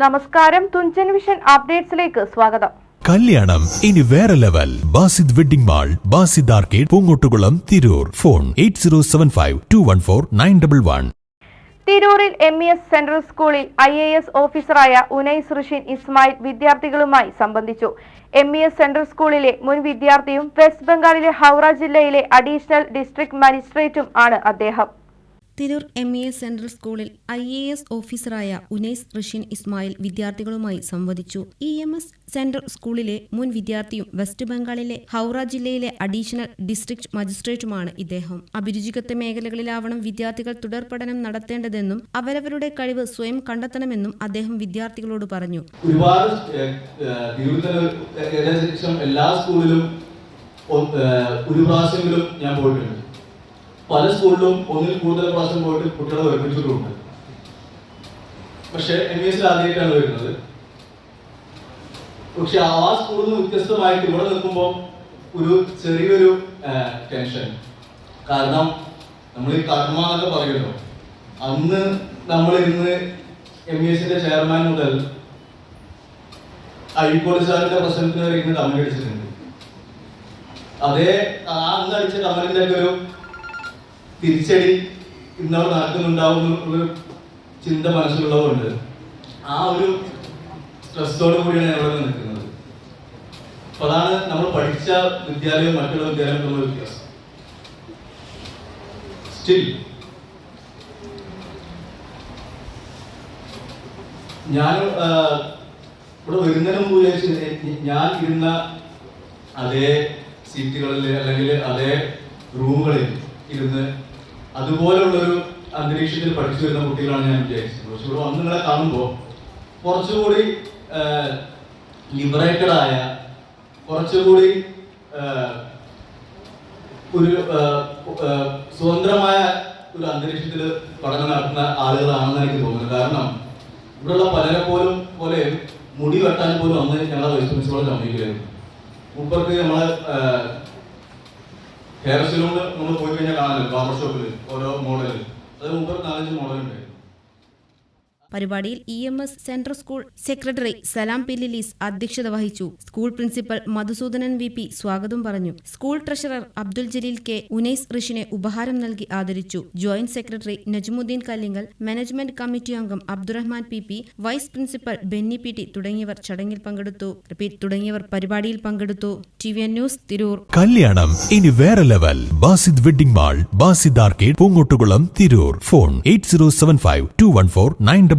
നമസ്കാരം, തുഞ്ചൻ വിഷൻ അപ്ഡേറ്റ്സിലേക്ക് സ്വാഗതം. കല്യാണം ഇനി വേറെ level. Basid wedding mall, Basid arcade, Poongottukulam, Tirur. Phone 8075214911. തിരൂരിൽ MES സെൻട്രൽ സ്കൂളിൽ IAS ഓഫീസറായ ഉനൈസ് ഋഷിൻ ഇസ്മായിൽ വിദ്യാർത്ഥികളുമായി സംബന്ധിച്ചു. MES സെൻട്രൽ സ്കൂളിലെ മുൻ വിദ്യാർത്ഥിയും വെസ്റ്റ് ബംഗാളിലെ ഹൗറ ജില്ലയിലെ അഡീഷണൽ ഡിസ്ട്രിക്ട് മജിസ്ട്രേറ്റും ആണ് അദ്ദേഹം. തിരൂർ MES സെൻട്രൽ സ്കൂളിൽ IAS ഓഫീസറായ ഉനൈസ് ഋഷിൻ ഇസ്മായിൽ വിദ്യാർത്ഥികളുമായി സംവദിച്ചു. EMS സെൻട്രൽ സ്കൂളിലെ മുൻ വിദ്യാർത്ഥിയും വെസ്റ്റ് ബംഗാളിലെ ഹൗറ ജില്ലയിലെ അഡീഷണൽ ഡിസ്ട്രിക്ട് മജിസ്ട്രേറ്റുമാണ് ഇദ്ദേഹം. അഭിരുചികത്ത മേഖലകളിലാവണം വിദ്യാർത്ഥികൾ തുടർ പഠനം നടത്തേണ്ടതെന്നും അവരവരുടെ കഴിവ് സ്വയം കണ്ടെത്തണമെന്നും അദ്ദേഹം വിദ്യാർത്ഥികളോട് പറഞ്ഞു. ഒരുപാട് എല്ലാ സ്കൂളിലും ഒരു പ്രാവശ്യമെങ്കിലും ഞാൻ പോയിട്ടുണ്ട്. പല സ്കൂളിലും ഒന്നിൽ കൂടുതൽ പ്രാവശ്യം പോയിട്ട് കുട്ടികളെ ഒരുമിച്ചിട്ടുണ്ട്. പക്ഷെ MES ആദ്യമായിട്ടാണ് വരുന്നത്. പക്ഷെ ആ സ്കൂളിൽ നിന്ന് വ്യത്യസ്തമായിട്ട് ഇവിടെ നിൽക്കുമ്പോൾ ഒരു ചെറിയൊരു ടെൻഷൻ. കാരണം നമ്മൾ ഈ കർമ്മ എന്നൊക്കെ പറയുമല്ലോ, അന്ന് നമ്മൾ ഇന്ന് MESന്റെ ചെയർമാൻ മുതൽ അഴിക്കോട് സാറിന്റെ പ്രശ്നത്തിന് വരെ ഇന്ന് കമന്റ് അടിച്ചിട്ടുണ്ട്. അതേ അന്ന് അടിച്ച കമന്റിന്റെ ഒക്കെ ഒരു തിരിച്ചടി ഇന്നവിടെ നടക്കുന്നുണ്ടാവും ഒരു ചിന്ത മനസ്സിലുള്ളതുകൊണ്ട് ആ ഒരു സ്ട്രെസ്സോട് കൂടിയാണ് ഇവിടെ നിൽക്കുന്നത്. അപ്പൊ അതാണ് നമ്മൾ പഠിച്ച വിദ്യാലയവും മറ്റുള്ള വിദ്യാലയവും തമ്മിലുള്ള വ്യത്യാസം. സ്റ്റിൽ ഞാൻ ഇവിടെ വരുന്നതിന് മുമ്പ് ഞാൻ ഇരുന്ന അതേ സീറ്റുകളിൽ അല്ലെങ്കിൽ അതേ റൂമുകളിൽ ഇരുന്ന് അതുപോലുള്ളൊരു അന്തരീക്ഷത്തിൽ പഠിച്ചു വരുന്ന കുട്ടികളാണ് ഞാൻ വിചാരിച്ചത്. പക്ഷെ ഇവിടെ വന്ന് നിങ്ങളെ കാണുമ്പോൾ കുറച്ചുകൂടി ലിബറേറ്റഡ് ആയ, കുറച്ചുകൂടി ഒരു സ്വതന്ത്രമായ ഒരു അന്തരീക്ഷത്തിൽ പഠനം നടത്തുന്ന ആളുകളാണെന്ന് എനിക്ക് തോന്നുന്നത്. കാരണം ഇവിടെയുള്ള പലരെ പോലെ മുടി വെട്ടാൻ പോലും അന്ന് ഞങ്ങളെ വൈസ് പ്രിൻസിപ്പൾ സമ്മതിക്കുകയായിരുന്നു. മുമ്പർക്ക് നമ്മളെ ഹെയർ സലൂണിൽ നമ്മൾ പോയി കഴിഞ്ഞാൽ കാണാനല്ലോ, ബാർബർ ഷോപ്പിൽ ഓരോ മോഡൽ, അത് മുമ്പ് 4-5 മോഡൽ ഉണ്ടായിരുന്നു. പരിപാടിയിൽ EMS central school secretary Salam പില്ലിലീസ് അധ്യക്ഷത വഹിച്ചു. സ്കൂൾ പ്രിൻസിപ്പൽ മധുസൂദനൻ VP സ്വാഗതം പറഞ്ഞു. School treasurer Abdul Jaleel K Unais ഋഷിനെ ഉപഹാരം നൽകി ആദരിച്ചു. Joint secretary Najmuddeen Kallingal, management committee അംഗം Abdurahman PP, vice principal Benny PT തുടങ്ങിയവർ ചടങ്ങിൽ പങ്കെടുത്തു. പരിപാടിയിൽ പങ്കെടുത്തു. TVN news, Tirur. കല്യാണം ഇനി വേറെ level. Basid wedding mall, Basid arcade, Poongottukulam, Tirur. Phone 8075214911.